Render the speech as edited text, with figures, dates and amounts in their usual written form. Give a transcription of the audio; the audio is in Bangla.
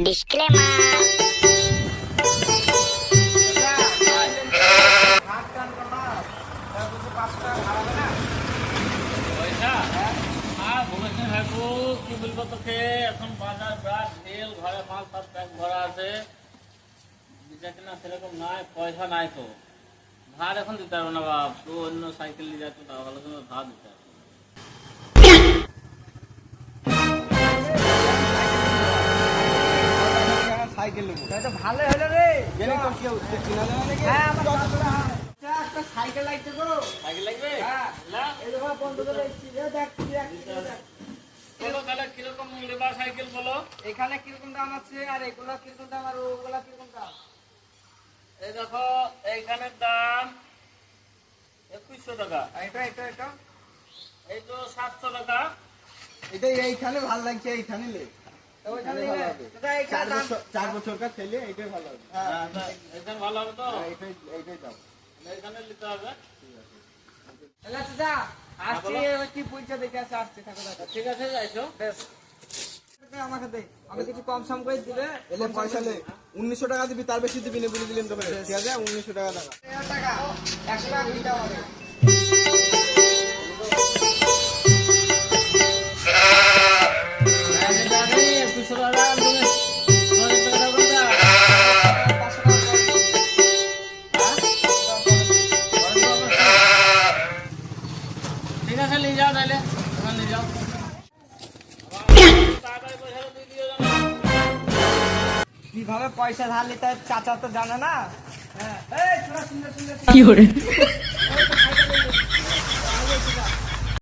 ডিসক্লেমার। কি বলবো তোকে, এখন বাজার বিরাট ঢেল, ঘরে মাল সব ব্যাগ ভরা আছে, দিতে কিনা সেরকম নাই, পয়সা নাই তো। ধার এখন দিতে পারবো না বাপ, তো অন্য সাইকেল নিয়ে যাচ্ছে, তাহলে কিন্তু ধার দিতে হবে। সাইকেল নেবো, ভালো হলো রে। একটা সাইকেল লাগছে গো। সাইকেল লাগবে? হ্যাঁ। না? এই দেখো বন্ধুদের দেখছি, এই দেখ, বলো তাহলে কিরকম নেবা সাইকেল বলো। এখানে কিরকম দাম আছে আর এগুলা কিরকম দাম আর ওগুলা কিরকম দাম? এই দেখো এইখানের দাম 2100 টাকা, আর এটা এটা এটা এই তো 700 টাকা। এটা এইখানে ভালো লাগছে, এইখানে লে। ওইখানে নিলে? ভালো হবে। দাদা, এইখানে দাম- 4 বছর কার ছেলে, এইটাই ভালো হবে। এখানে ভালো হবে তো, এইটাই দাম। এইখানে নিতে হবে। এলা চাচা, আসছি, ওই কি পয়সা দেখে আসছে, থাকো দাদা। ঠিক আছে যাইছো। বেশ। আমাকে দে, আমি কিছু কম সম করে দিবে। এলে পয়সা লে, 1900 টাকা দিবি, তার বেশি দিবি না বলে দিলেন তোকে। ঠিক আছে, 1900 টাকা দাও। 1000 টাকা, 100 টাকা দিতে হবে। ঠিক আছে নিয়ে যাও, তাহলে তোমার নিয়ে যাও। তাড়াতাড়ি পয়সাটা দিয়ে দিও যেন। কিভাবে পয়সা ধার নিতে হয় চাচা তো জানে না। হ্যাঁ, এই ছোড়া সুন্দর সুন্দর কি hore সুন্দর।